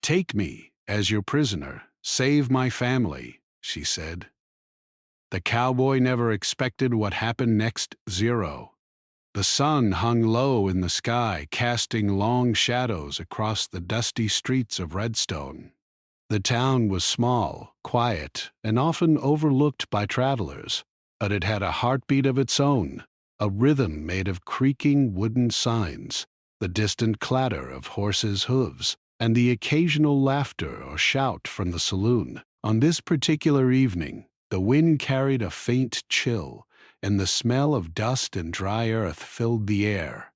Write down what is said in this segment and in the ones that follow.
Take me as your prisoner. Save my family, she said. The cowboy never expected what happened next. Zero. The sun hung low in the sky, casting long shadows across the dusty streets of Redstone. The town was small, quiet, and often overlooked by travelers, but it had a heartbeat of its own, a rhythm made of creaking wooden signs, the distant clatter of horses' hooves, and the occasional laughter or shout from the saloon. On this particular evening, the wind carried a faint chill, and the smell of dust and dry earth filled the air.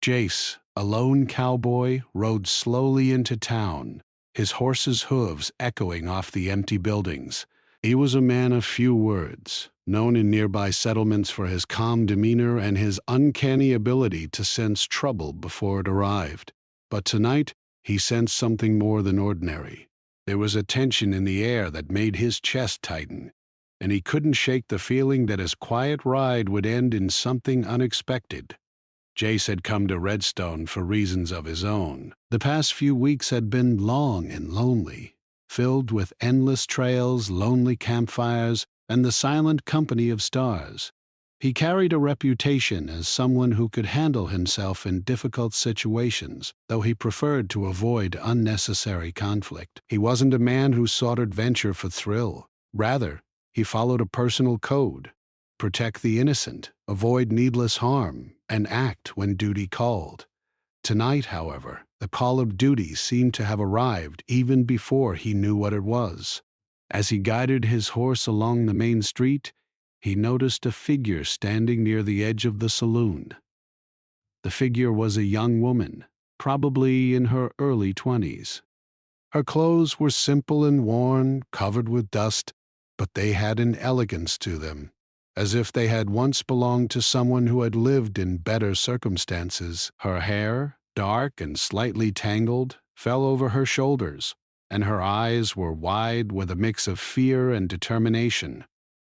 Jace, a lone cowboy, rode slowly into town, his horse's hooves echoing off the empty buildings. He was a man of few words, known in nearby settlements for his calm demeanor and his uncanny ability to sense trouble before it arrived. But tonight, he sensed something more than ordinary. There was a tension in the air that made his chest tighten, and he couldn't shake the feeling that his quiet ride would end in something unexpected. Jace had come to Redstone for reasons of his own. The past few weeks had been long and lonely, filled with endless trails, lonely campfires, and the silent company of stars. He carried a reputation as someone who could handle himself in difficult situations, though he preferred to avoid unnecessary conflict. He wasn't a man who sought adventure for thrill. Rather, he followed a personal code: protect the innocent, avoid needless harm, and act when duty called. Tonight, however, the call of duty seemed to have arrived even before he knew what it was. As he guided his horse along the main street, he noticed a figure standing near the edge of the saloon. The figure was a young woman, probably in her early 20s. Her clothes were simple and worn, covered with dust, but they had an elegance to them, as if they had once belonged to someone who had lived in better circumstances. Her hair, dark and slightly tangled, fell over her shoulders, and her eyes were wide with a mix of fear and determination.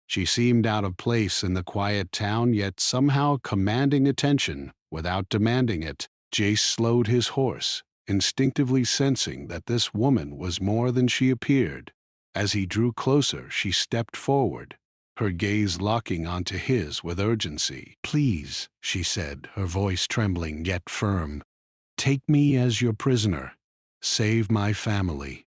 She seemed out of place in the quiet town, yet somehow commanding attention without demanding it. Jace slowed his horse, instinctively sensing that this woman was more than she appeared. As he drew closer, she stepped forward, her gaze locking onto his with urgency. "Please," she said, her voice trembling yet firm, "take me as your prisoner. Save my family."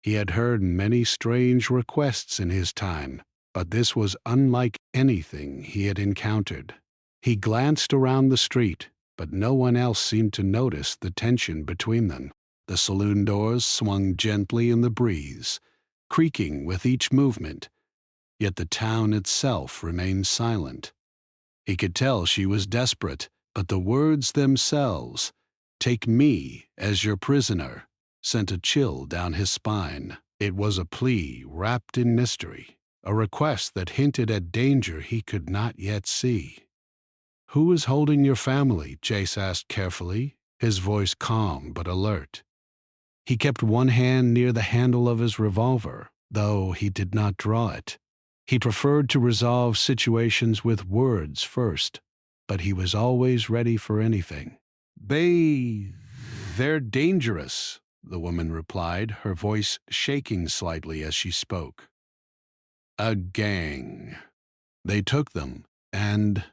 He had heard many strange requests in his time, but this was unlike anything he had encountered. He glanced around the street, but no one else seemed to notice the tension between them. The saloon doors swung gently in the breeze, creaking with each movement, yet the town itself remained silent. He could tell she was desperate, but the words themselves, "Take me as your prisoner," sent a chill down his spine. It was a plea wrapped in mystery, a request that hinted at danger he could not yet see. "Who is holding your family?" Jace asked carefully, his voice calm but alert. He kept one hand near the handle of his revolver, though he did not draw it. He preferred to resolve situations with words first, but he was always ready for anything. They're dangerous," the woman replied, her voice shaking slightly as she spoke. "A gang. They took them, and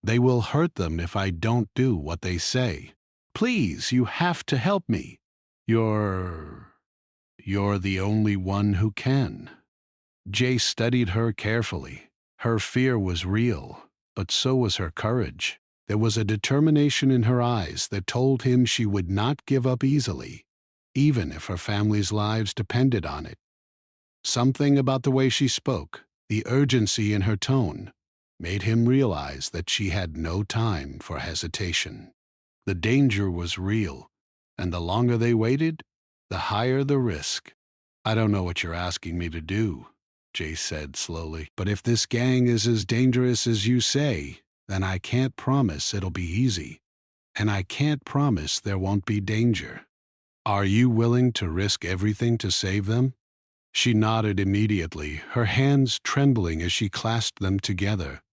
they will hurt them if I don't do what they say. Please, you have to help me. You're the only one who can." Jay studied her carefully. Her fear was real, but so was her courage. There was a determination in her eyes that told him she would not give up easily, even if her family's lives depended on it. Something about the way she spoke, the urgency in her tone, made him realize that she had no time for hesitation. The danger was real, and the longer they waited, the higher the risk. "I don't know what you're asking me to do," Jace said slowly, "but if this gang is as dangerous as you say, then I can't promise it'll be easy, and I can't promise there won't be danger. Are you willing to risk everything to save them?" She nodded immediately, her hands trembling as she clasped them together.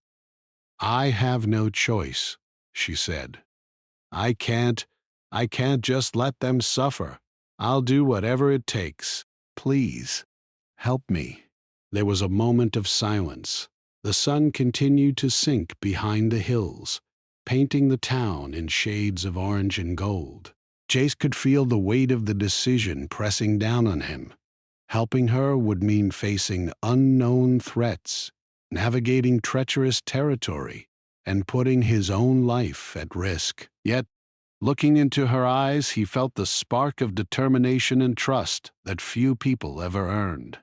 "I have no choice," she said. I can't just let them suffer." I'll do whatever it takes. Please, help me." There was a moment of silence. The sun continued to sink behind the hills, painting the town in shades of orange and gold. Jace could feel the weight of the decision pressing down on him. Helping her would mean facing unknown threats, navigating treacherous territory, and putting his own life at risk. Yet, looking into her eyes, he felt the spark of determination and trust that few people ever earned.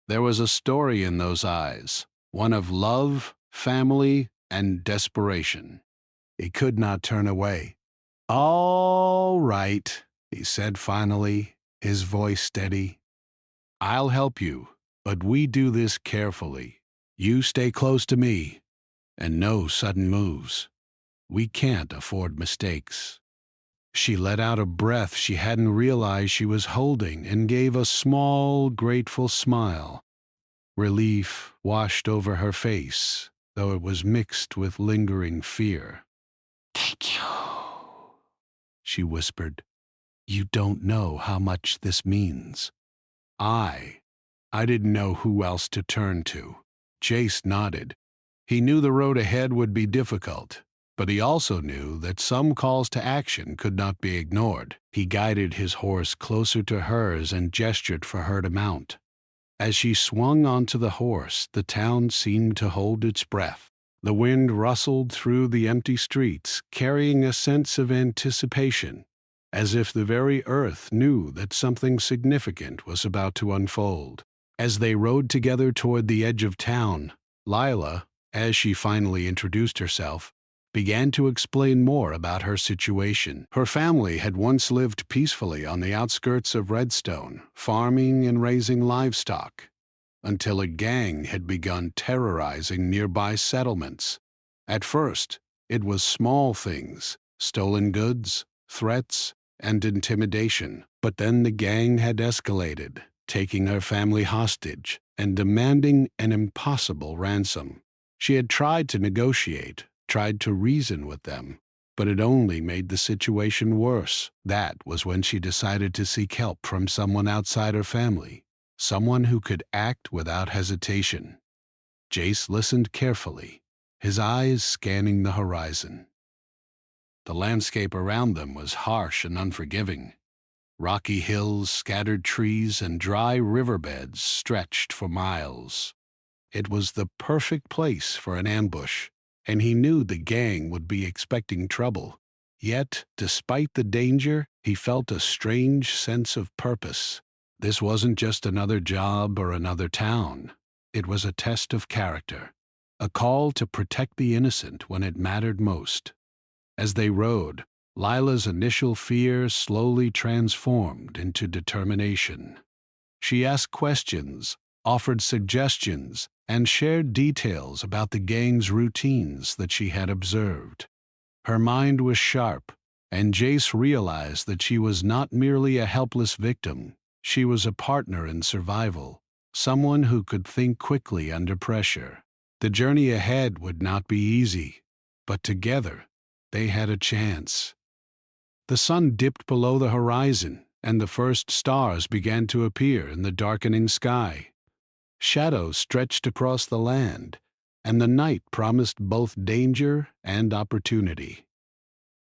There was a story in those eyes, one of love, family, and desperation. He could not turn away. "All right," he said finally, his voice steady. "I'll help you, but we do this carefully. You stay close to me, and no sudden moves. We can't afford mistakes." She let out a breath she hadn't realized she was holding and gave a small, grateful smile. Relief washed over her face, though it was mixed with lingering fear. "Thank you," she whispered. "You don't know how much this means." I didn't know who else to turn to. Jace nodded. He knew the road ahead would be difficult, but he also knew that some calls to action could not be ignored. He guided his horse closer to hers and gestured for her to mount. As she swung onto the horse, the town seemed to hold its breath. The wind rustled through the empty streets, carrying a sense of anticipation, as if the very earth knew that something significant was about to unfold. As they rode together toward the edge of town, Lila, as she finally introduced herself, began to explain more about her situation. Her family had once lived peacefully on the outskirts of Redstone, farming and raising livestock, until a gang had begun terrorizing nearby settlements. At first, it was small things, stolen goods, threats, and intimidation. But then the gang had escalated, taking her family hostage and demanding an impossible ransom. She had tried to negotiate, tried to reason with them, but it only made the situation worse. That was when she decided to seek help from someone outside her family, someone who could act without hesitation. Jace listened carefully, his eyes scanning the horizon. The landscape around them was harsh and unforgiving. Rocky hills, scattered trees, and dry riverbeds stretched for miles. It was the perfect place for an ambush, and he knew the gang would be expecting trouble. Yet, despite the danger, he felt a strange sense of purpose. This wasn't just another job or another town. It was a test of character, a call to protect the innocent when it mattered most. As they rode, Lila's initial fear slowly transformed into determination. She asked questions, offered suggestions, and shared details about the gang's routines that she had observed. Her mind was sharp, and Jace realized that she was not merely a helpless victim. She was a partner in survival, someone who could think quickly under pressure. The journey ahead would not be easy, but together they had a chance. The sun dipped below the horizon, and the first stars began to appear in the darkening sky. Shadows stretched across the land, and the night promised both danger and opportunity.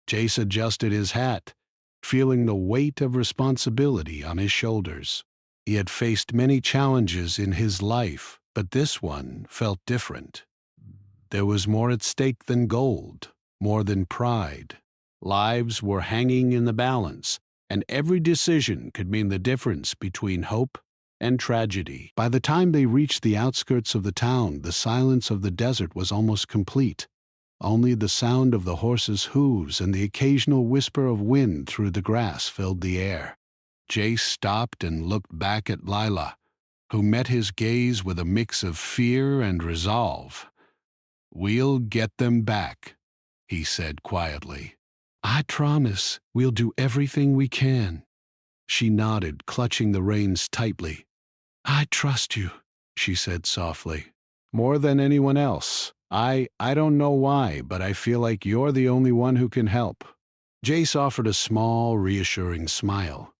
Jace adjusted his hat, feeling the weight of responsibility on his shoulders. He had faced many challenges in his life, but this one felt different. There was more at stake than gold, more than pride. Lives were hanging in the balance, and every decision could mean the difference between hope and tragedy. By the time they reached the outskirts of the town, the silence of the desert was almost complete. Only the sound of the horses' hooves and the occasional whisper of wind through the grass filled the air. Jace stopped and looked back at Lila, who met his gaze with a mix of fear and resolve. "We'll get them back," he said quietly. "I promise we'll do everything we can." She nodded, clutching the reins tightly. "I trust you," she said softly. "More than anyone else. I don't know why, but I feel like you're the only one who can help." Jace offered a small, reassuring smile.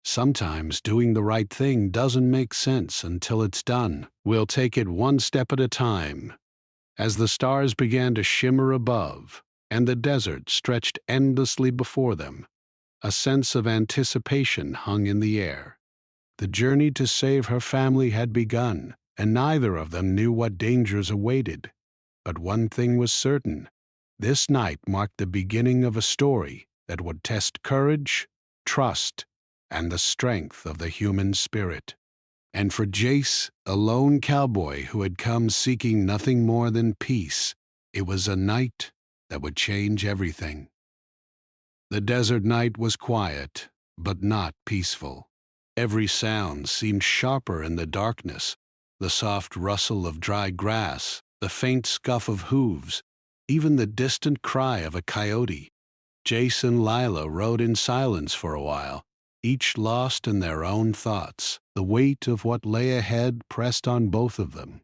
Sometimes doing the right thing doesn't make sense until it's done. We'll take it one step at a time. As the stars began to shimmer above, and the desert stretched endlessly before them, a sense of anticipation hung in the air. The journey to save her family had begun, and neither of them knew what dangers awaited. But one thing was certain: this night marked the beginning of a story that would test courage, trust, and the strength of the human spirit. And for Jace, a lone cowboy who had come seeking nothing more than peace, it was a night that would change everything. The desert night was quiet, but not peaceful. Every sound seemed sharper in the darkness: the soft rustle of dry grass, the faint scuff of hooves, even the distant cry of a coyote. Jace and Lila rode in silence for a while, each lost in their own thoughts. The weight of what lay ahead pressed on both of them.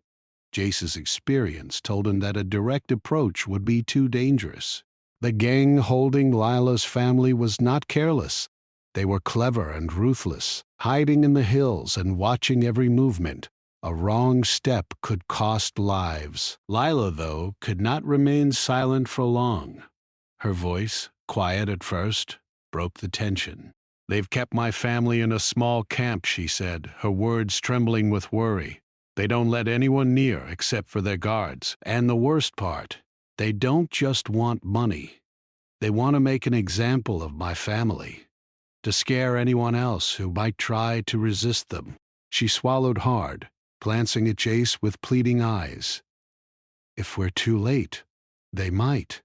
Jace's experience told him that a direct approach would be too dangerous. The gang holding Lila's family was not careless. They were clever and ruthless, hiding in the hills and watching every movement. A wrong step could cost lives. Lila, though, could not remain silent for long. Her voice, quiet at first, broke the tension. "They've kept my family in a small camp," she said, her words trembling with worry. "They don't let anyone near except for their guards. And the worst part, they don't just want money. They want to make an example of my family, to scare anyone else who might try to resist them." She swallowed hard, glancing at Jace with pleading eyes. "If we're too late, they might."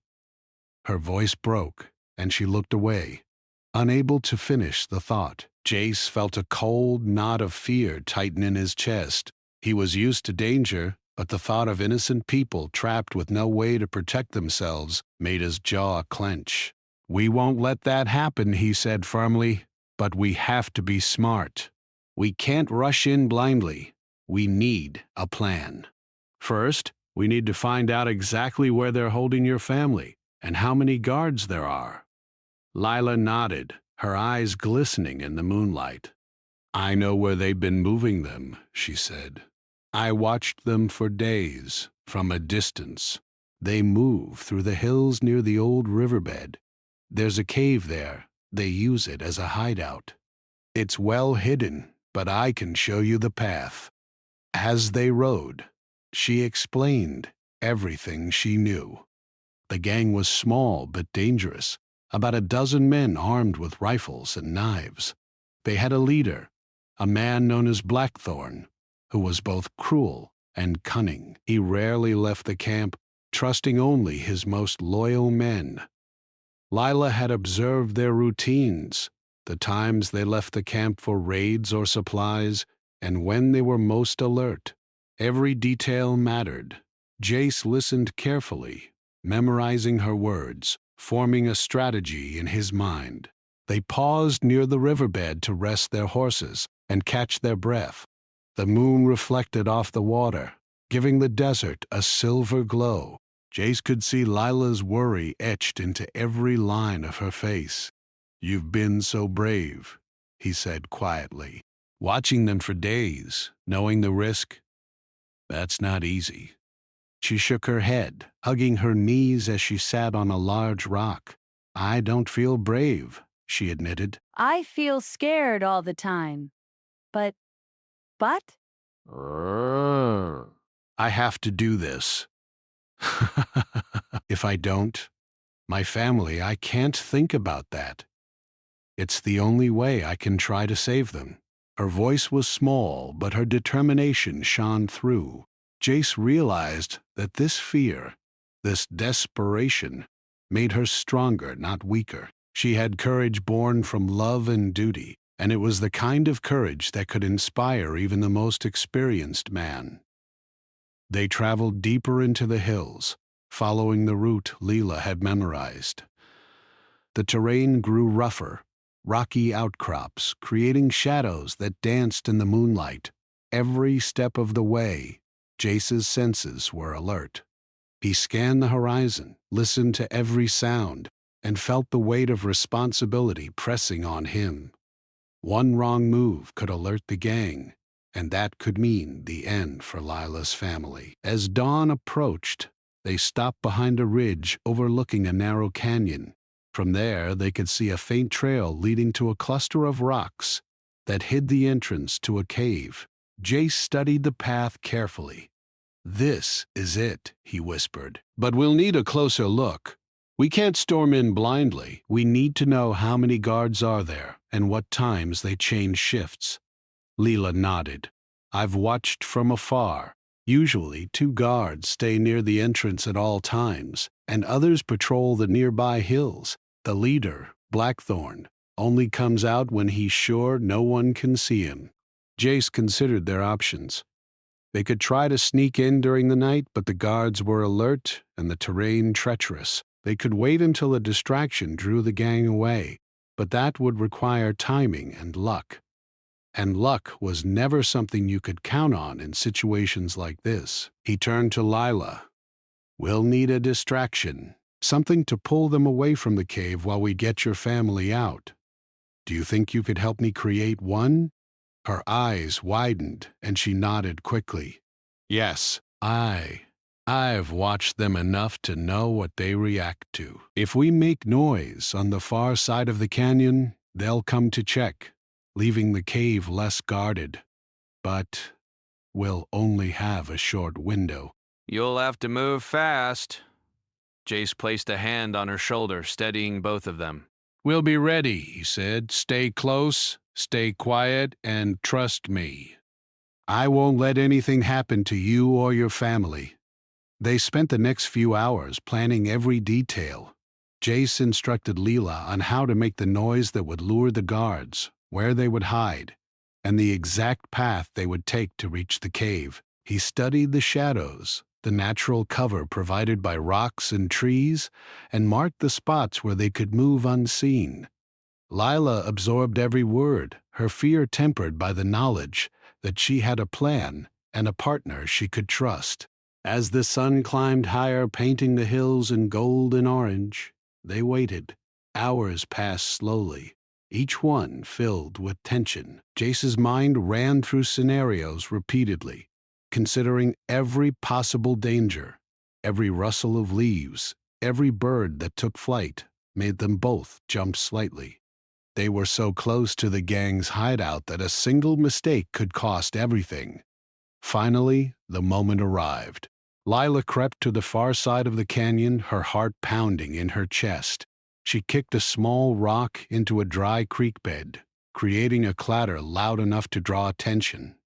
Her voice broke, and she looked away, unable to finish the thought. Jace felt a cold knot of fear tighten in his chest. He was used to danger, but the thought of innocent people trapped with no way to protect themselves made his jaw clench. "We won't let that happen," he said firmly, "but we have to be smart. We can't rush in blindly. We need a plan. First, we need to find out exactly where they're holding your family and how many guards there are." Lila nodded, her eyes glistening in the moonlight. "I know where they've been moving them," she said. "I watched them for days, from a distance. They move through the hills near the old riverbed. There's a cave there. They use it as a hideout. It's well hidden, but I can show you the path." As they rode, she explained everything she knew. The gang was small but dangerous, about a dozen men armed with rifles and knives. They had a leader, a man known as Blackthorn, who was both cruel and cunning. He rarely left the camp, trusting only his most loyal men. Lila had observed their routines, the times they left the camp for raids or supplies, and when they were most alert. Every detail mattered. Jace listened carefully, memorizing her words, forming a strategy in his mind. They paused near the riverbed to rest their horses and catch their breath. The moon reflected off the water, giving the desert a silver glow. Jace could see Lila's worry etched into every line of her face. "You've been so brave," he said quietly. "Watching them for days, knowing the risk, that's not easy." She shook her head, hugging her knees as she sat on a large rock. "I don't feel brave," she admitted. I feel scared all the time. But, but? "I have to do this. If I don't, my family, I can't think about that. It's the only way I can try to save them." Her voice was small, but her determination shone through. Jace realized that this fear, this desperation, made her stronger, not weaker. She had courage born from love and duty, and it was the kind of courage that could inspire even the most experienced man. They traveled deeper into the hills, following the route Lila had memorized. The terrain grew rougher, rocky outcrops, creating shadows that danced in the moonlight. Every step of the way, Jace's senses were alert. He scanned the horizon, listened to every sound, and felt the weight of responsibility pressing on him. One wrong move could alert the gang, and that could mean the end for Lila's family. As dawn approached, they stopped behind a ridge overlooking a narrow canyon. From there, they could see a faint trail leading to a cluster of rocks that hid the entrance to a cave. Jace studied the path carefully. "This is it," he whispered. "But we'll need a closer look. We can't storm in blindly. We need to know how many guards are there and what times they change shifts." Leela nodded. "I've watched from afar. Usually 2 guards stay near the entrance at all times, and others patrol the nearby hills. The leader, Blackthorn, only comes out when he's sure no one can see him." Jace considered their options. They could try to sneak in during the night, but the guards were alert and the terrain treacherous. They could wait until a distraction drew the gang away, but that would require timing and luck. And luck was never something you could count on in situations like this. He turned to Lila. "We'll need a distraction, something to pull them away from the cave while we get your family out. Do you think you could help me create one?" Her eyes widened, and she nodded quickly. "Yes, I've watched them enough to know what they react to. If we make noise on the far side of the canyon, they'll come to check, leaving the cave less guarded. But we'll only have a short window." "You'll have to move fast." Jace placed a hand on her shoulder, steadying both of them. "We'll be ready," he said. "Stay close, stay quiet, and trust me. I won't let anything happen to you or your family." They spent the next few hours planning every detail. Jace instructed Leela on how to make the noise that would lure the guards, where they would hide, and the exact path they would take to reach the cave. He studied the shadows, the natural cover provided by rocks and trees, and marked the spots where they could move unseen. Lila absorbed every word, her fear tempered by the knowledge that she had a plan and a partner she could trust. As the sun climbed higher, painting the hills in gold and orange, they waited. Hours passed slowly, each one filled with tension. Jace's mind ran through scenarios repeatedly, considering every possible danger. Every rustle of leaves, every bird that took flight, made them both jump slightly. They were so close to the gang's hideout that a single mistake could cost everything. Finally, the moment arrived. Lila crept to the far side of the canyon, her heart pounding in her chest. She kicked a small rock into a dry creek bed, creating a clatter loud enough to draw attention.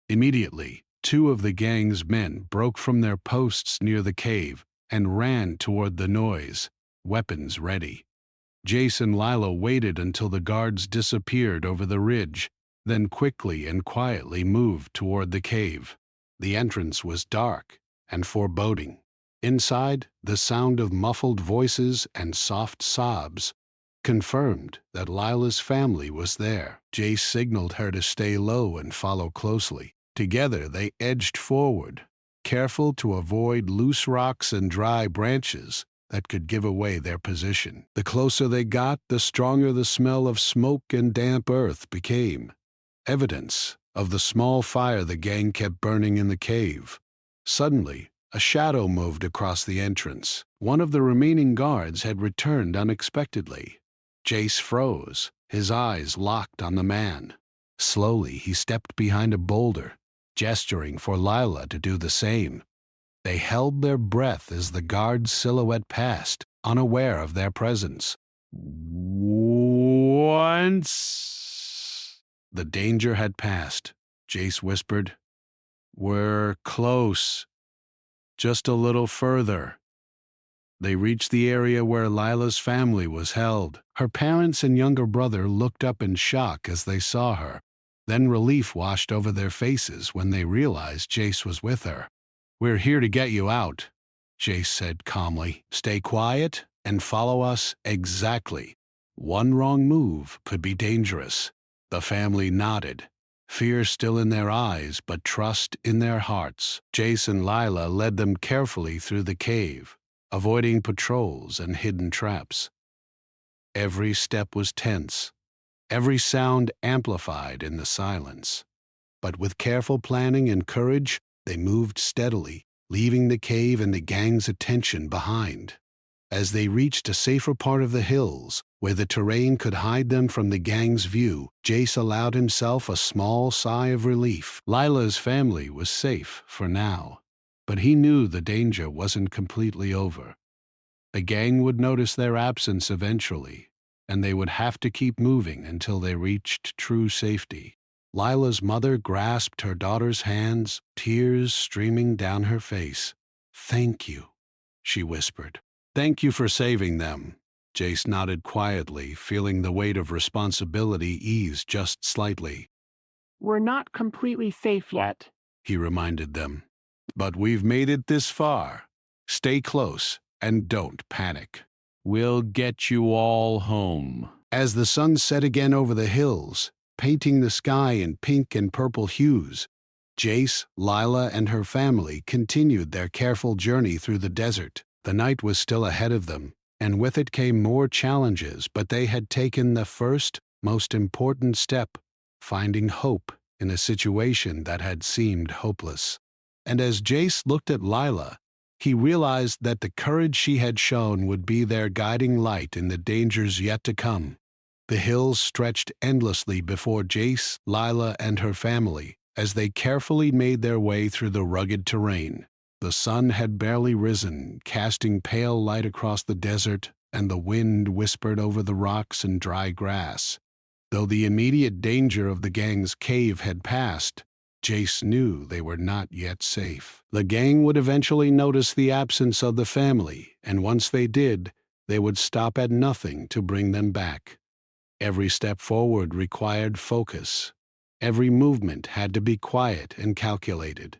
Immediately, 2 of the gang's men broke from their posts near the cave and ran toward the noise, weapons ready. Jace and Lila waited until the guards disappeared over the ridge, then quickly and quietly moved toward the cave. The entrance was dark and foreboding. Inside, the sound of muffled voices and soft sobs confirmed that Lila's family was there. Jace signaled her to stay low and follow closely. Together, they edged forward, careful to avoid loose rocks and dry branches that could give away their position. The closer they got, the stronger the smell of smoke and damp earth became, evidence of the small fire the gang kept burning in the cave. Suddenly, a shadow moved across the entrance. One of the remaining guards had returned unexpectedly. Jace froze, his eyes locked on the man. Slowly, he stepped behind a boulder, gesturing for Lila to do the same. They held their breath as the guard's silhouette passed, unaware of their presence. "Once the danger had passed," Jace whispered. "We're close. Just a little further." They reached the area where Lila's family was held. Her parents and younger brother looked up in shock as they saw her. Then relief washed over their faces when they realized Jace was with her. "We're here to get you out," Jace said calmly. "Stay quiet and follow us exactly. One wrong move could be dangerous." The family nodded, fear still in their eyes but trust in their hearts. Jace and Lila led them carefully through the cave, avoiding patrols and hidden traps. Every step was tense, every sound amplified in the silence. But with careful planning and courage, they moved steadily, leaving the cave and the gang's attention behind. As they reached a safer part of the hills, where the terrain could hide them from the gang's view, Jace allowed himself a small sigh of relief. Lila's family was safe for now, but he knew the danger wasn't completely over. The gang would notice their absence eventually, and they would have to keep moving until they reached true safety. Lila's mother grasped her daughter's hands, tears streaming down her face. "Thank you," she whispered. "Thank you for saving them." Jace nodded quietly, feeling the weight of responsibility ease just slightly. "We're not completely safe yet," he reminded them. "But we've made it this far. Stay close and don't panic. We'll get you all home." As the sun set again over the hills, painting the sky in pink and purple hues, Jace, Lila, and her family continued their careful journey through the desert. The night was still ahead of them, and with it came more challenges, but they had taken the first, most important step, finding hope in a situation that had seemed hopeless. And as Jace looked at Lila, he realized that the courage she had shown would be their guiding light in the dangers yet to come. The hills stretched endlessly before Jace, Lila, and her family as they carefully made their way through the rugged terrain. The sun had barely risen, casting pale light across the desert, and the wind whispered over the rocks and dry grass. Though the immediate danger of the gang's cave had passed, Jace knew they were not yet safe. The gang would eventually notice the absence of the family, and once they did, they would stop at nothing to bring them back. Every step forward required focus. Every movement had to be quiet and calculated.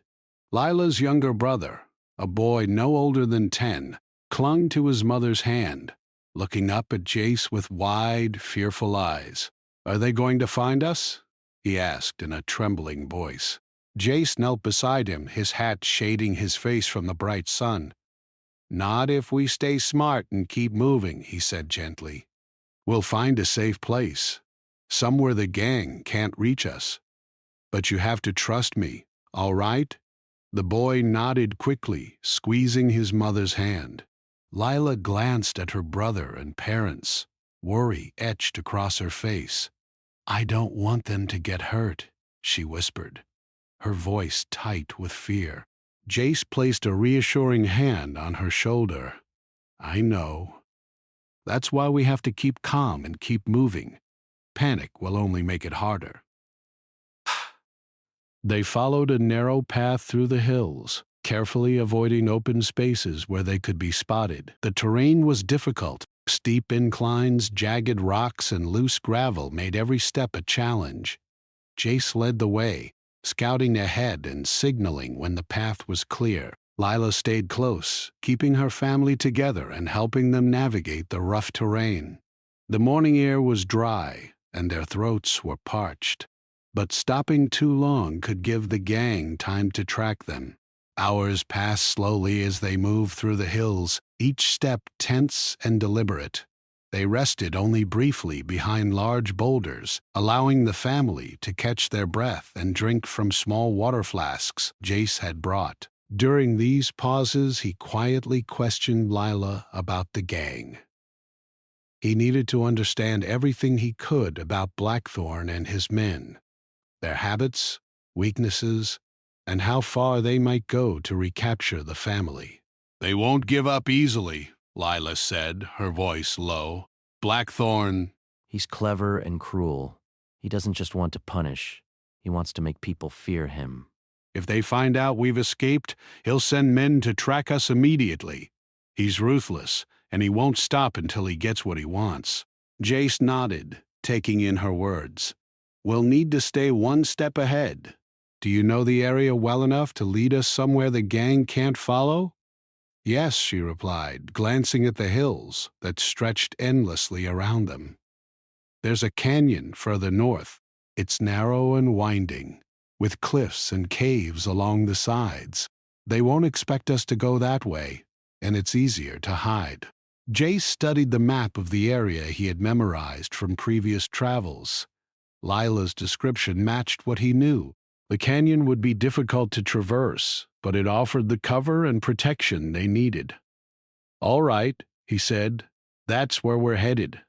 Lila's younger brother, a boy no older than 10, clung to his mother's hand, looking up at Jace with wide, fearful eyes. "Are they going to find us?" he asked in a trembling voice. Jace knelt beside him, his hat shading his face from the bright sun. "Not if we stay smart and keep moving," he said gently. "We'll find a safe place, somewhere the gang can't reach us. But you have to trust me, all right?" The boy nodded quickly, squeezing his mother's hand. Lila glanced at her brother and parents, worry etched across her face. "I don't want them to get hurt," she whispered, her voice tight with fear. Jace placed a reassuring hand on her shoulder. "I know. That's why we have to keep calm and keep moving. Panic will only make it harder." They followed a narrow path through the hills, carefully avoiding open spaces where they could be spotted. The terrain was difficult. Steep inclines, jagged rocks, and loose gravel made every step a challenge. Jace led the way, scouting ahead and signaling when the path was clear. Lila stayed close, keeping her family together and helping them navigate the rough terrain. The morning air was dry, and their throats were parched. But stopping too long could give the gang time to track them. Hours passed slowly as they moved through the hills, each step tense and deliberate. They rested only briefly behind large boulders, allowing the family to catch their breath and drink from small water flasks Jace had brought. During these pauses, he quietly questioned Lila about the gang. He needed to understand everything he could about Blackthorn and his men, their habits, weaknesses, and how far they might go to recapture the family. "They won't give up easily," Lila said, her voice low. "Blackthorn—" He's clever and cruel. He doesn't just want to punish. He wants to make people fear him. "If they find out we've escaped, he'll send men to track us immediately. He's ruthless, and he won't stop until he gets what he wants." Jace nodded, taking in her words. "We'll need to stay one step ahead. Do you know the area well enough to lead us somewhere the gang can't follow?" "Yes," she replied, glancing at the hills that stretched endlessly around them. "There's a canyon further north. It's narrow and winding, with cliffs and caves along the sides. They won't expect us to go that way, and it's easier to hide." Jace studied the map of the area he had memorized from previous travels. Lila's description matched what he knew. The canyon would be difficult to traverse, but it offered the cover and protection they needed. "All right," he said, "that's where we're headed.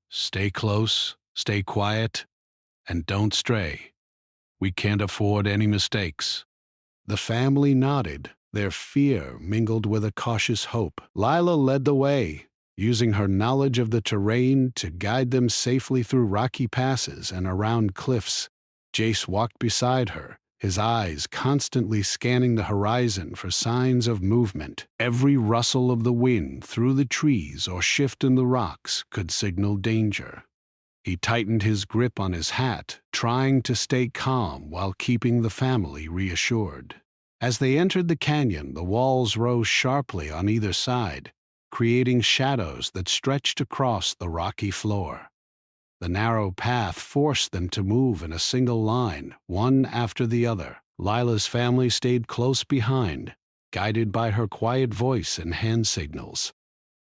Stay close, stay quiet, and don't stray. We can't afford any mistakes." The family nodded, their fear mingled with a cautious hope. Lila led the way, using her knowledge of the terrain to guide them safely through rocky passes and around cliffs. Jace walked beside her, his eyes constantly scanning the horizon for signs of movement. Every rustle of the wind through the trees or shift in the rocks could signal danger. He tightened his grip on his hat, trying to stay calm while keeping the family reassured. As they entered the canyon, the walls rose sharply on either side, creating shadows that stretched across the rocky floor. The narrow path forced them to move in a single line, one after the other. Lila's family stayed close behind, guided by her quiet voice and hand signals.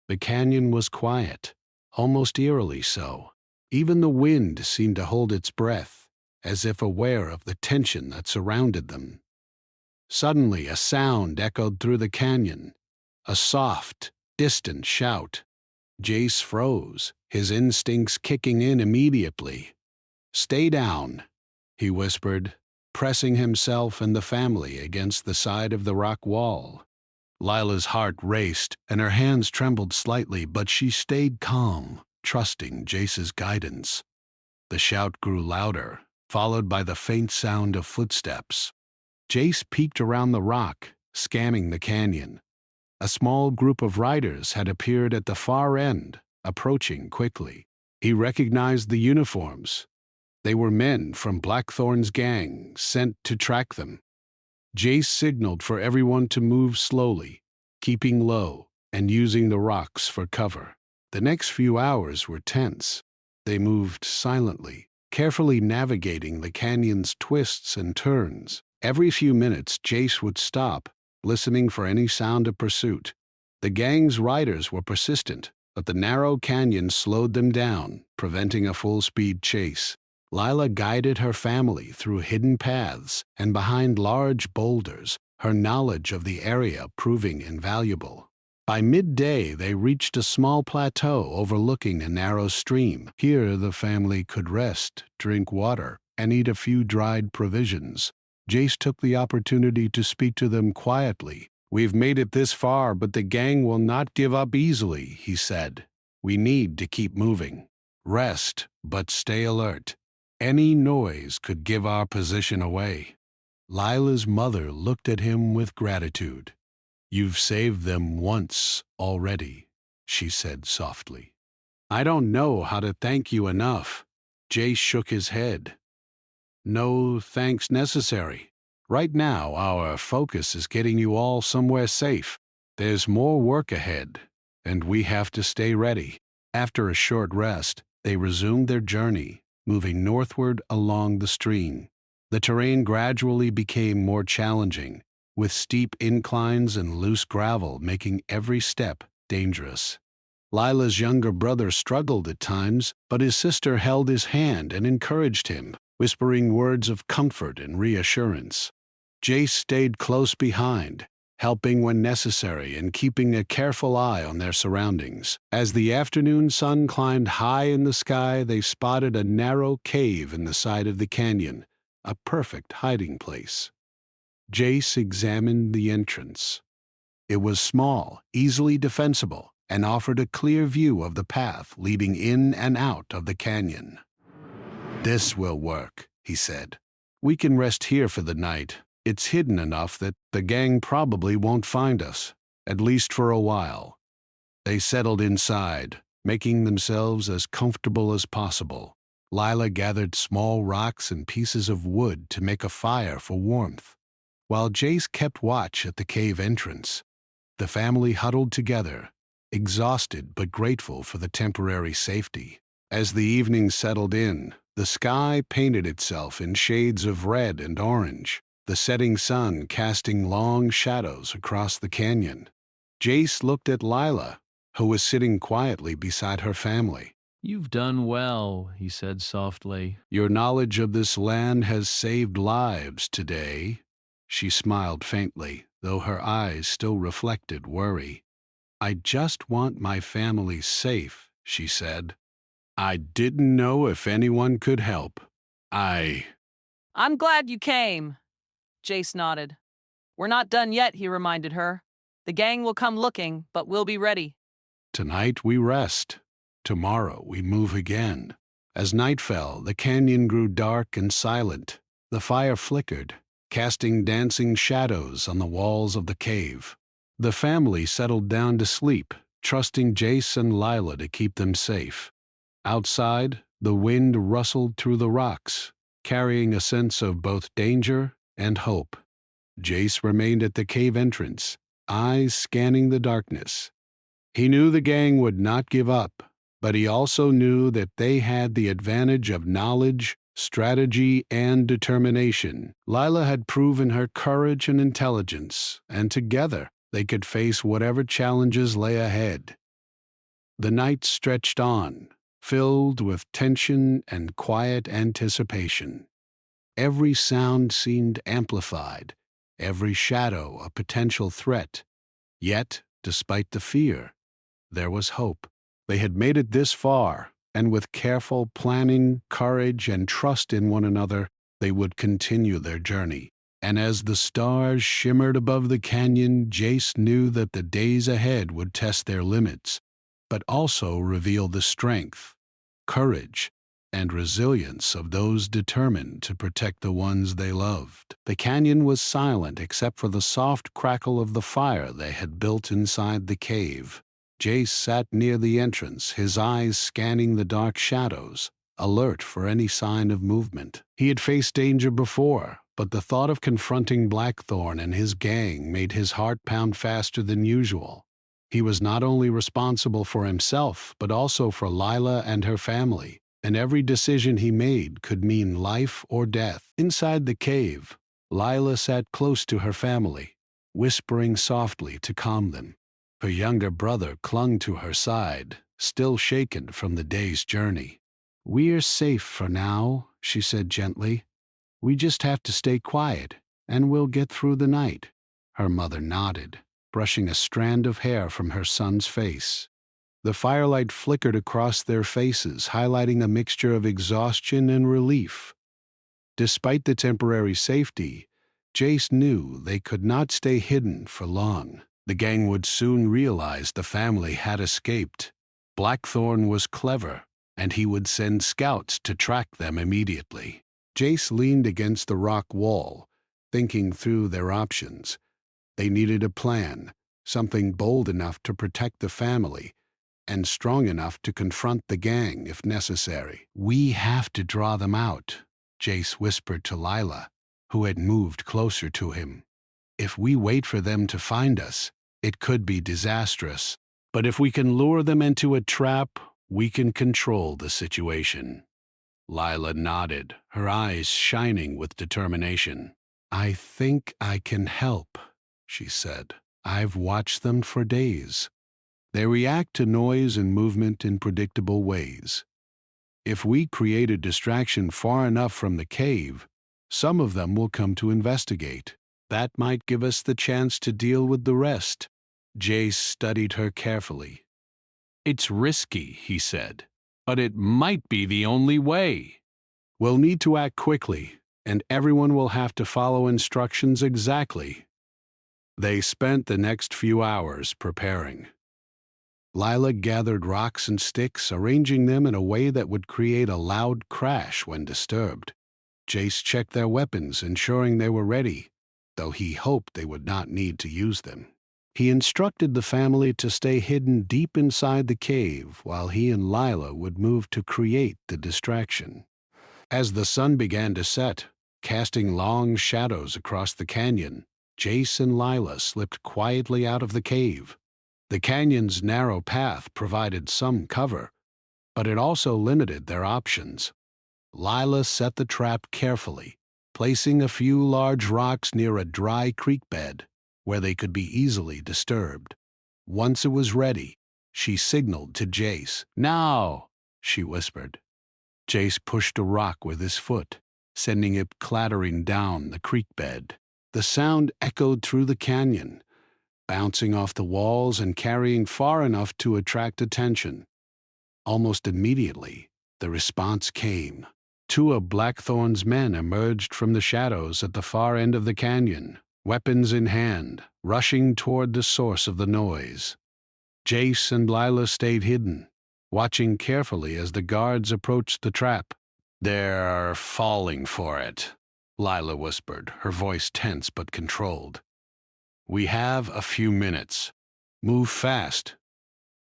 The canyon was quiet, almost eerily so. Even the wind seemed to hold its breath, as if aware of the tension that surrounded them. Suddenly, a sound echoed through the canyon, a soft, distant shout. Jace froze, his instincts kicking in immediately. "Stay down," he whispered, pressing himself and the family against the side of the rock wall. Lila's heart raced, and her hands trembled slightly, but she stayed calm, trusting Jace's guidance. The shout grew louder, followed by the faint sound of footsteps. Jace peeked around the rock, scanning the canyon. A small group of riders had appeared at the far end, approaching quickly. He recognized the uniforms. They were men from Blackthorn's gang, sent to track them. Jace signaled for everyone to move slowly, keeping low and using the rocks for cover. The next few hours were tense. They moved silently, carefully navigating the canyon's twists and turns. Every few minutes, Jace would stop, listening for any sound of pursuit. The gang's riders were persistent, but the narrow canyon slowed them down, preventing a full-speed chase. Lila guided her family through hidden paths and behind large boulders, her knowledge of the area proving invaluable. By midday, they reached a small plateau overlooking a narrow stream. Here, the family could rest, drink water, and eat a few dried provisions. Jace took the opportunity to speak to them quietly. "We've made it this far, but the gang will not give up easily," he said. "We need to keep moving. Rest, but stay alert. Any noise could give our position away." Lila's mother looked at him with gratitude. "You've saved them once already," she said softly. "I don't know how to thank you enough." Jace shook his head. "No thanks necessary. Right now, our focus is getting you all somewhere safe. There's more work ahead, and we have to stay ready." After a short rest, they resumed their journey, moving northward along the stream. The terrain gradually became more challenging, with steep inclines and loose gravel making every step dangerous. Lila's younger brother struggled at times, but his sister held his hand and encouraged him, whispering words of comfort and reassurance. Jace stayed close behind, helping when necessary and keeping a careful eye on their surroundings. As the afternoon sun climbed high in the sky, they spotted a narrow cave in the side of the canyon, a perfect hiding place. Jace examined the entrance. It was small, easily defensible, and offered a clear view of the path leading in and out of the canyon. "This will work," he said. "We can rest here for the night. It's hidden enough that the gang probably won't find us, at least for a while." They settled inside, making themselves as comfortable as possible. Lila gathered small rocks and pieces of wood to make a fire for warmth, while Jace kept watch at the cave entrance. The family huddled together, exhausted but grateful for the temporary safety. As the evening settled in, the sky painted itself in shades of red and orange, the setting sun casting long shadows across the canyon. Jace looked at Lila, who was sitting quietly beside her family. You've done well, he said softly. Your knowledge of this land has saved lives today. She smiled faintly, though her eyes still reflected worry. I just want my family safe, she said. I didn't know if anyone could help. I'm glad you came, Jace nodded. We're not done yet, he reminded her. The gang will come looking, but we'll be ready. Tonight we rest. Tomorrow we move again. As night fell, the canyon grew dark and silent. The fire flickered, casting dancing shadows on the walls of the cave. The family settled down to sleep, trusting Jace and Lila to keep them safe. Outside, the wind rustled through the rocks, carrying a sense of both danger and hope. Jace remained at the cave entrance, eyes scanning the darkness. He knew the gang would not give up, but he also knew that they had the advantage of knowledge, strategy, and determination. Lila had proven her courage and intelligence, and together they could face whatever challenges lay ahead. The night stretched on, filled with tension and quiet anticipation. Every sound seemed amplified, every shadow a potential threat. Yet, despite the fear, there was hope. They had made it this far, and with careful planning, courage, and trust in one another, they would continue their journey. And as the stars shimmered above the canyon, Jace knew that the days ahead would test their limits, but also reveal the strength, courage, and resilience of those determined to protect the ones they loved. The canyon was silent except for the soft crackle of the fire they had built inside the cave. Jace sat near the entrance, his eyes scanning the dark shadows, alert for any sign of movement. He had faced danger before, but the thought of confronting Blackthorn and his gang made his heart pound faster than usual. He was not only responsible for himself, but also for Lila and her family, and every decision he made could mean life or death. Inside the cave, Lila sat close to her family, whispering softly to calm them. Her younger brother clung to her side, still shaken from the day's journey. "We're safe for now," she said gently. "We just have to stay quiet, and we'll get through the night." Her mother nodded, brushing a strand of hair from her son's face. The firelight flickered across their faces, highlighting a mixture of exhaustion and relief. Despite the temporary safety, Jace knew they could not stay hidden for long. The gang would soon realize the family had escaped. Blackthorn was clever, and he would send scouts to track them immediately. Jace leaned against the rock wall, thinking through their options. They needed a plan, something bold enough to protect the family, and strong enough to confront the gang if necessary. "We have to draw them out," Jace whispered to Lila, who had moved closer to him. "If we wait for them to find us, it could be disastrous. But if we can lure them into a trap, we can control the situation." Lila nodded, her eyes shining with determination. "I think I can help," she said. "I've watched them for days. They react to noise and movement in predictable ways. If we create a distraction far enough from the cave, some of them will come to investigate. That might give us the chance to deal with the rest." Jace studied her carefully. "It's risky," he said, "but it might be the only way." "We'll need to act quickly, and everyone will have to follow instructions exactly." They spent the next few hours preparing. Lila gathered rocks and sticks, arranging them in a way that would create a loud crash when disturbed. Jace checked their weapons, ensuring they were ready, though he hoped they would not need to use them. He instructed the family to stay hidden deep inside the cave while he and Lila would move to create the distraction. As the sun began to set, casting long shadows across the canyon, Jace and Lila slipped quietly out of the cave. The canyon's narrow path provided some cover, but it also limited their options. Lila set the trap carefully, placing a few large rocks near a dry creek bed where they could be easily disturbed. Once it was ready, She signaled to Jace. "Now!" she whispered. Jace pushed a rock with his foot, sending it clattering down the creek bed. The sound echoed through the canyon, bouncing off the walls and carrying far enough to attract attention. Almost immediately, the response came. Two of Blackthorn's men emerged from the shadows at the far end of the canyon, weapons in hand, rushing toward the source of the noise. Jace and Lila stayed hidden, watching carefully as the guards approached the trap. "They're falling for it," Lila whispered, her voice tense but controlled. "We have a few minutes. Move fast."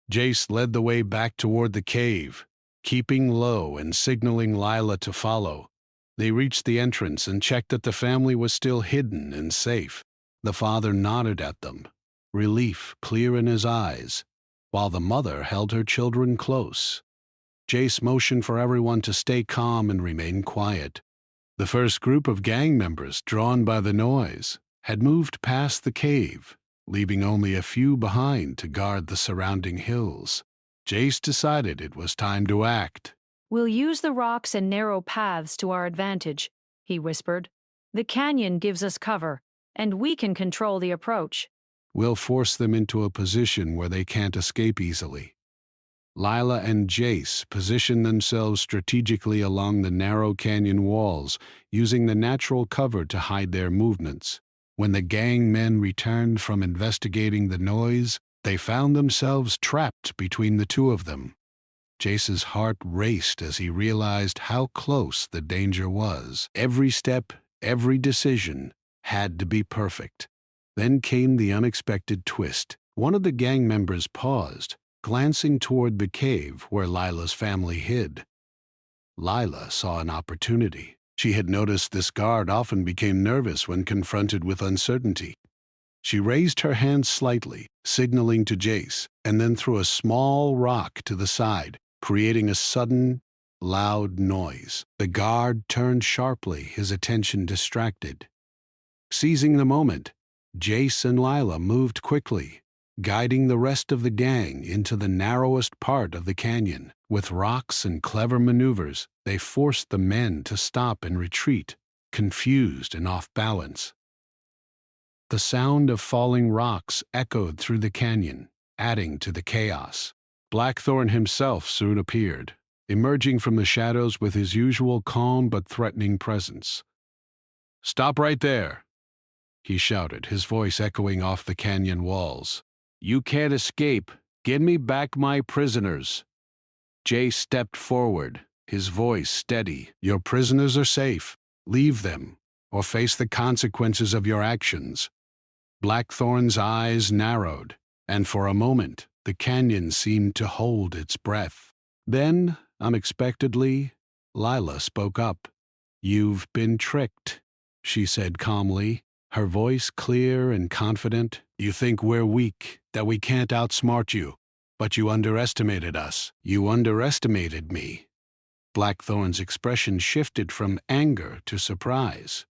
Jace led the way back toward the cave, keeping low and signaling Lila to follow. They reached the entrance and checked that the family was still hidden and safe. The father nodded at them, relief clear in his eyes, while the mother held her children close. Jace motioned for everyone to stay calm and remain quiet. The first group of gang members, drawn by the noise, had moved past the cave, leaving only a few behind to guard the surrounding hills. Jace decided it was time to act. "We'll use the rocks and narrow paths to our advantage," he whispered. "The canyon gives us cover, and we can control the approach." "We'll force them into a position where they can't escape easily." Lila and Jace positioned themselves strategically along the narrow canyon walls, using the natural cover to hide their movements. When the gang men returned from investigating the noise, they found themselves trapped between the two of them. Jace's heart raced as he realized how close the danger was. Every step, every decision had to be perfect. Then came the unexpected twist. One of the gang members paused, glancing toward the cave where Lila's family hid. Lila saw an opportunity. She had noticed this guard often became nervous when confronted with uncertainty. She raised her hand slightly, signaling to Jace, and then threw a small rock to the side, creating a sudden, loud noise. The guard turned sharply, his attention distracted. Seizing the moment, Jace and Lila moved quickly, guiding the rest of the gang into the narrowest part of the canyon. With rocks and clever maneuvers, they forced the men to stop and retreat, confused and off balance. The sound of falling rocks echoed through the canyon, adding to the chaos. Blackthorn himself soon appeared, emerging from the shadows with his usual calm but threatening presence. "Stop right there," he shouted, his voice echoing off the canyon walls. "You can't escape. Give me back my prisoners." Jay stepped forward, his voice steady. "Your prisoners are safe. Leave them, or face the consequences of your actions." Blackthorn's eyes narrowed, and for a moment, the canyon seemed to hold its breath. Then, unexpectedly, Lila spoke up. "You've been tricked," she said calmly, her voice clear and confident. "You think we're weak, that we can't outsmart you, but you underestimated us. You underestimated me." Blackthorn's expression shifted from anger to surprise.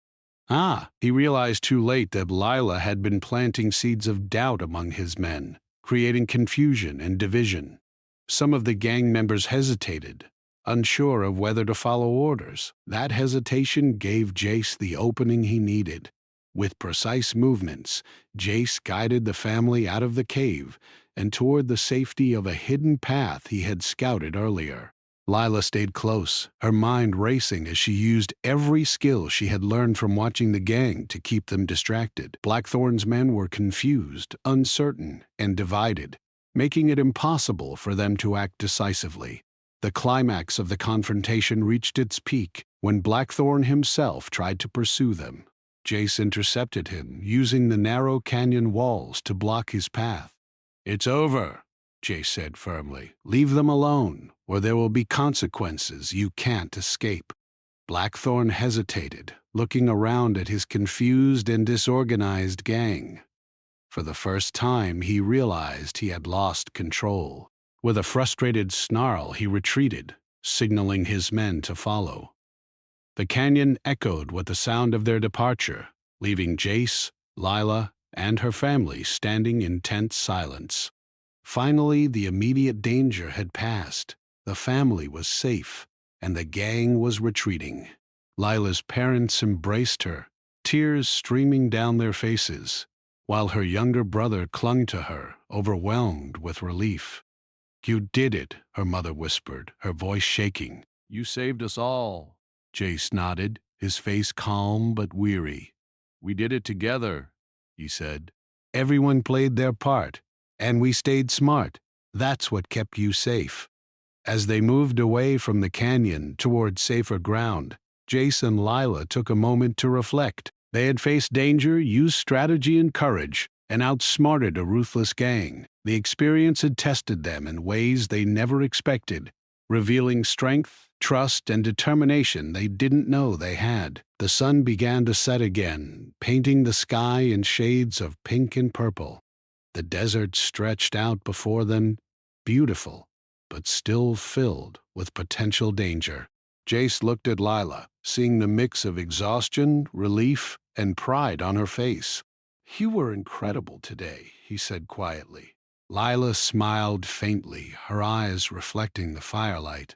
He realized too late that Lila had been planting seeds of doubt among his men, creating confusion and division. Some of the gang members hesitated, unsure of whether to follow orders. That hesitation gave Jace the opening he needed. With precise movements, Jace guided the family out of the cave and toward the safety of a hidden path he had scouted earlier. Lila stayed close, her mind racing as she used every skill she had learned from watching the gang to keep them distracted. Blackthorn's men were confused, uncertain, and divided, making it impossible for them to act decisively. The climax of the confrontation reached its peak when Blackthorn himself tried to pursue them. Jace intercepted him, using the narrow canyon walls to block his path. "It's over," Jace said firmly. "Leave them alone, or there will be consequences you can't escape." Blackthorn hesitated, looking around at his confused and disorganized gang. For the first time, he realized he had lost control. With a frustrated snarl, he retreated, signaling his men to follow. The canyon echoed with the sound of their departure, leaving Jace, Lila, and her family standing in tense silence. Finally, the immediate danger had passed. The family was safe, and the gang was retreating. Lila's parents embraced her, tears streaming down their faces, while her younger brother clung to her, overwhelmed with relief. "You did it," her mother whispered, her voice shaking. "You saved us all." Jace nodded, his face calm but weary. "We did it together," he said. "Everyone played their part, and we stayed smart. That's what kept you safe." As they moved away from the canyon toward safer ground, Jace and Lila took a moment to reflect. They had faced danger, used strategy and courage, and outsmarted a ruthless gang. The experience had tested them in ways they never expected, revealing strength, trust, and determination they didn't know they had. The sun began to set again, painting the sky in shades of pink and purple. The desert stretched out before them, beautiful, but still filled with potential danger. Jace looked at Lila, seeing the mix of exhaustion, relief, and pride on her face. "You were incredible today," he said quietly. Lila smiled faintly, her eyes reflecting the firelight.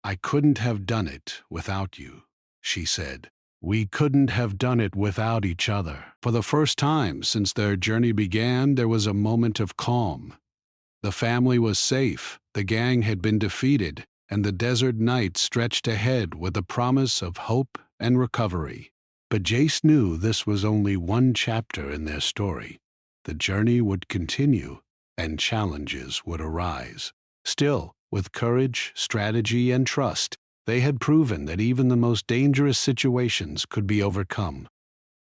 "I couldn't have done it without you," she said. "We couldn't have done it without each other." For the first time since their journey began, there was a moment of calm. The family was safe, the gang had been defeated, and the desert night stretched ahead with the promise of hope and recovery. But Jace knew this was only one chapter in their story. The journey would continue, and challenges would arise. Still, with courage, strategy, and trust, they had proven that even the most dangerous situations could be overcome.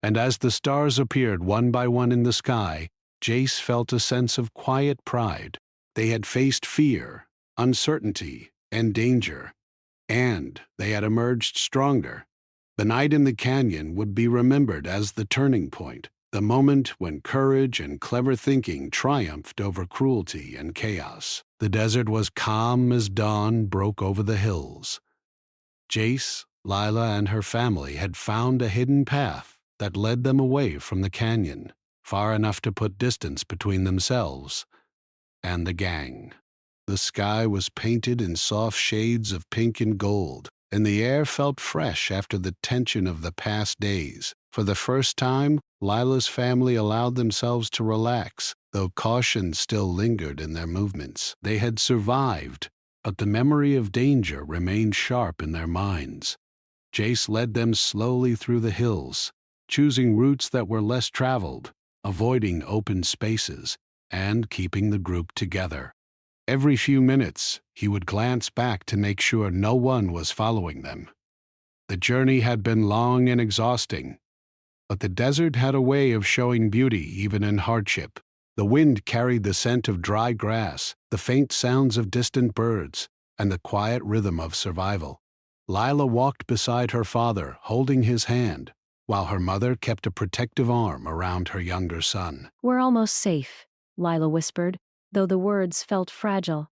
And as the stars appeared one by one in the sky, Jace felt a sense of quiet pride. They had faced fear, uncertainty, and danger, and they had emerged stronger. The night in the canyon would be remembered as the turning point, the moment when courage and clever thinking triumphed over cruelty and chaos. The desert was calm as dawn broke over the hills. Jace, Lila, and her family had found a hidden path that led them away from the canyon, far enough to put distance between themselves and the gang. The sky was painted in soft shades of pink and gold, and the air felt fresh after the tension of the past days. For the first time, Lila's family allowed themselves to relax, though caution still lingered in their movements. They had survived, but the memory of danger remained sharp in their minds. Jace led them slowly through the hills, choosing routes that were less traveled, avoiding open spaces, and keeping the group together. Every few minutes, he would glance back to make sure no one was following them. The journey had been long and exhausting, but the desert had a way of showing beauty even in hardship. The wind carried the scent of dry grass, the faint sounds of distant birds, and the quiet rhythm of survival. Lila walked beside her father, holding his hand, while her mother kept a protective arm around her younger son. "We're almost safe," Lila whispered, though the words felt fragile.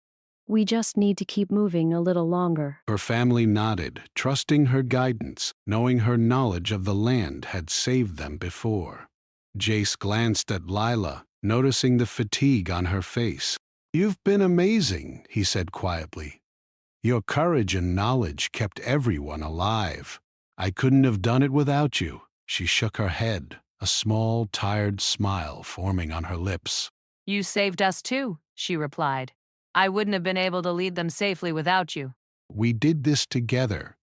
"We just need to keep moving a little longer." Her family nodded, trusting her guidance, knowing her knowledge of the land had saved them before. Jace glanced at Lila, noticing the fatigue on her face. "You've been amazing," he said quietly. "Your courage and knowledge kept everyone alive. I couldn't have done it without you." She shook her head, a small, tired smile forming on her lips. You saved us too, she replied. I wouldn't have been able to lead them safely without you. We did this together.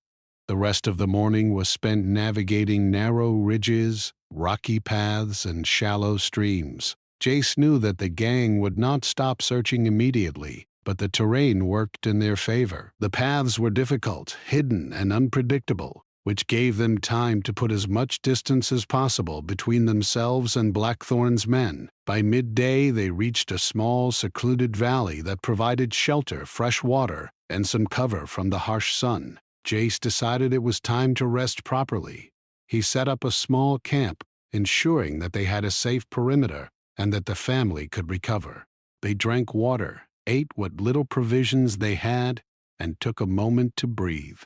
The rest of the morning was spent navigating narrow ridges, rocky paths, and shallow streams. Jace knew that the gang would not stop searching immediately, but the terrain worked in their favor. The paths were difficult, hidden, and unpredictable, which gave them time to put as much distance as possible between themselves and Blackthorn's men. By midday, they reached a small, secluded valley that provided shelter, fresh water, and some cover from the harsh sun. Jace decided it was time to rest properly. He set up a small camp, ensuring that they had a safe perimeter and that the family could recover. They drank water, ate what little provisions they had, and took a moment to breathe.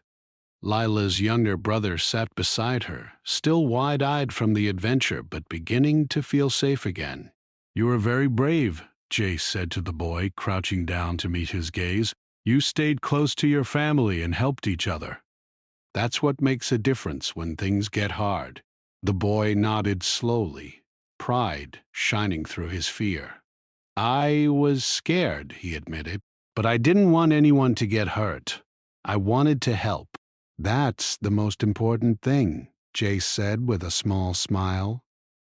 Lila's younger brother sat beside her, still wide-eyed from the adventure but beginning to feel safe again. "You are very brave," Jace said to the boy, crouching down to meet his gaze. You stayed close to your family and helped each other. That's what makes a difference when things get hard. The boy nodded slowly, pride shining through his fear. I was scared, he admitted, but I didn't want anyone to get hurt. I wanted to help. That's the most important thing, Jace said with a small smile.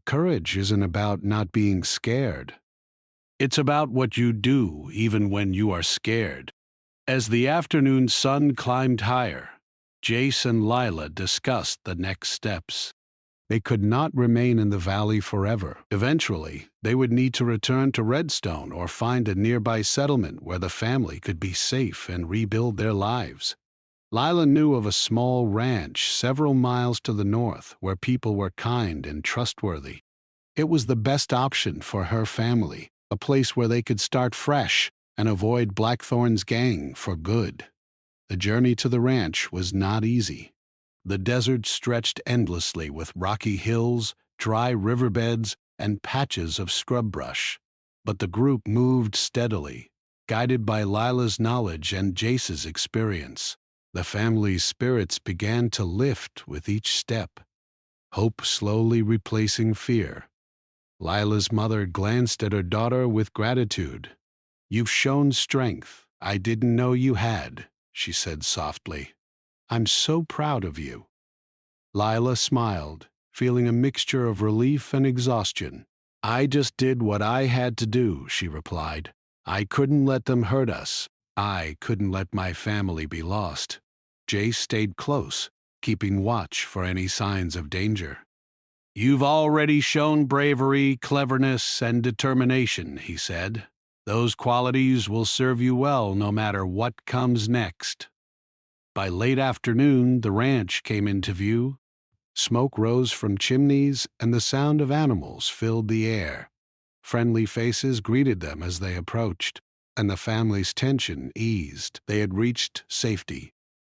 Courage isn't about not being scared. It's about what you do even when you are scared. As the afternoon sun climbed higher, Jace and Lila discussed the next steps. They could not remain in the valley forever. Eventually, they would need to return to Redstone or find a nearby settlement where the family could be safe and rebuild their lives. Lila knew of a small ranch several miles to the north where people were kind and trustworthy. It was the best option for her family, a place where they could start fresh and avoid Blackthorn's gang for good. The journey to the ranch was not easy. The desert stretched endlessly with rocky hills, dry riverbeds, and patches of scrub brush. But the group moved steadily, guided by Lila's knowledge and Jace's experience. The family's spirits began to lift with each step, hope slowly replacing fear. Lila's mother glanced at her daughter with gratitude. You've shown strength I didn't know you had, she said softly. I'm so proud of you. Lila smiled, feeling a mixture of relief and exhaustion. I just did what I had to do, she replied. I couldn't let them hurt us. I couldn't let my family be lost. Jace stayed close, keeping watch for any signs of danger. You've already shown bravery, cleverness, and determination, he said. Those qualities will serve you well no matter what comes next. By late afternoon, the ranch came into view. Smoke rose from chimneys, and the sound of animals filled the air. Friendly faces greeted them as they approached, and the family's tension eased. They had reached safety.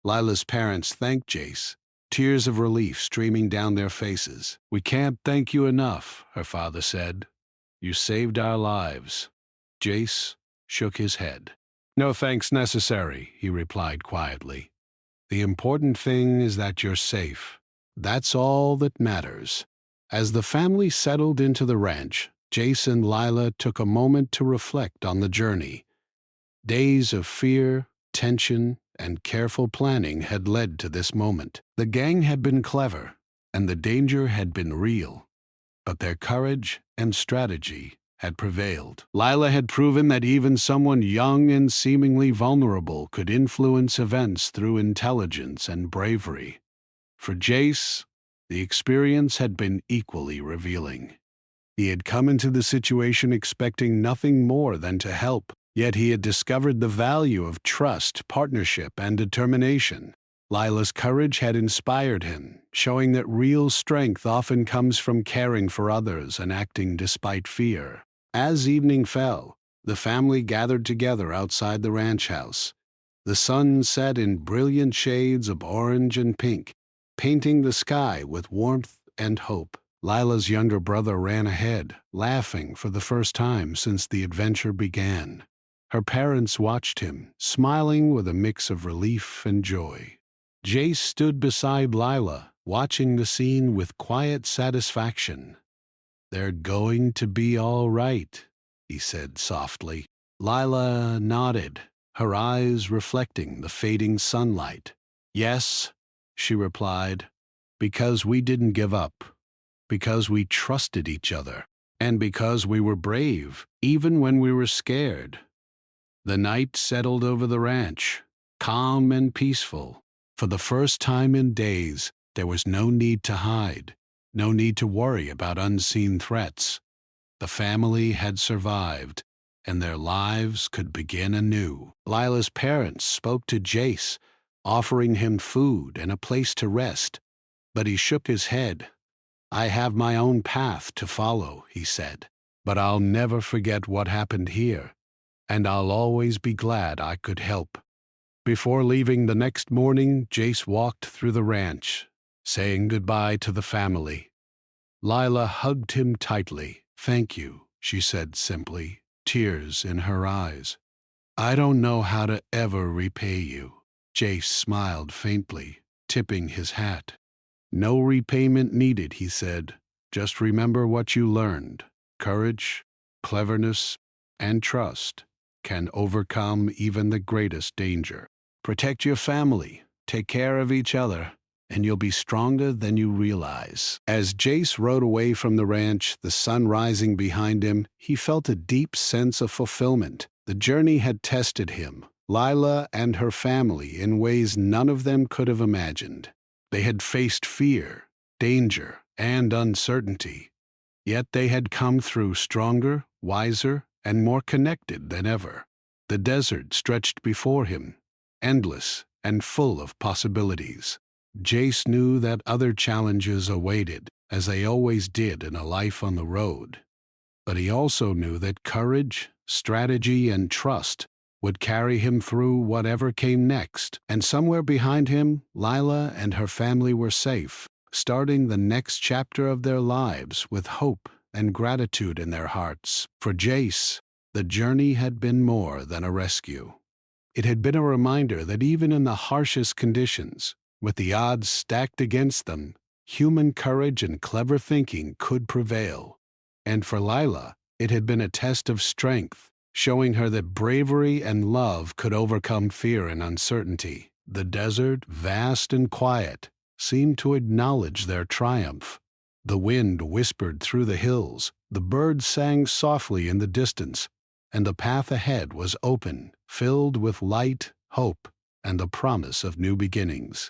Lila's parents thanked Jace, tears of relief streaming down their faces. We can't thank you enough, her father said. You saved our lives. Jace shook his head. No thanks necessary, he replied quietly. The important thing is that you're safe. That's all that matters. As the family settled into the ranch, Jace and Lila took a moment to reflect on the journey. Days of fear, tension, and careful planning had led to this moment. The gang had been clever, and the danger had been real. But their courage and strategy had prevailed. Lila had proven that even someone young and seemingly vulnerable could influence events through intelligence and bravery. For Jace, the experience had been equally revealing. He had come into the situation expecting nothing more than to help, yet he had discovered the value of trust, partnership, and determination. Lila's courage had inspired him, showing that real strength often comes from caring for others and acting despite fear. As evening fell, the family gathered together outside the ranch house. The sun set in brilliant shades of orange and pink, painting the sky with warmth and hope. Lila's younger brother ran ahead, laughing for the first time since the adventure began. Her parents watched him, smiling with a mix of relief and joy. Jace stood beside Lila, watching the scene with quiet satisfaction. They're going to be all right, he said softly. Lila nodded, her eyes reflecting the fading sunlight. Yes, she replied, because we didn't give up, because we trusted each other, and because we were brave, even when we were scared. The night settled over the ranch, calm and peaceful. For the first time in days, there was no need to hide, no need to worry about unseen threats. The family had survived, and their lives could begin anew. Lila's parents spoke to Jace, offering him food and a place to rest, but he shook his head. I have my own path to follow, he said, but I'll never forget what happened here, and I'll always be glad I could help. Before leaving the next morning, Jace walked through the ranch, saying goodbye to the family. Lila hugged him tightly. Thank you, she said simply, tears in her eyes. I don't know how to ever repay you. Jace smiled faintly, tipping his hat. No repayment needed, he said. Just remember what you learned. Courage, cleverness, and trust can overcome even the greatest danger. Protect your family, take care of each other, and you'll be stronger than you realize. As Jace rode away from the ranch, the sun rising behind him, he felt a deep sense of fulfillment. The journey had tested him, Lila and her family, in ways none of them could have imagined. They had faced fear, danger, and uncertainty, yet they had come through stronger, wiser, and more connected than ever. The desert stretched before him, endless and full of possibilities. Jace knew that other challenges awaited, as they always did in a life on the road. But he also knew that courage, strategy, and trust would carry him through whatever came next. And somewhere behind him, Lila and her family were safe, starting the next chapter of their lives with hope and gratitude in their hearts. For Jace, the journey had been more than a rescue. It had been a reminder that even in the harshest conditions, with the odds stacked against them, human courage and clever thinking could prevail. And for Lila, it had been a test of strength, showing her that bravery and love could overcome fear and uncertainty. The desert, vast and quiet, seemed to acknowledge their triumph. The wind whispered through the hills, the birds sang softly in the distance, and the path ahead was open, filled with light, hope, and the promise of new beginnings.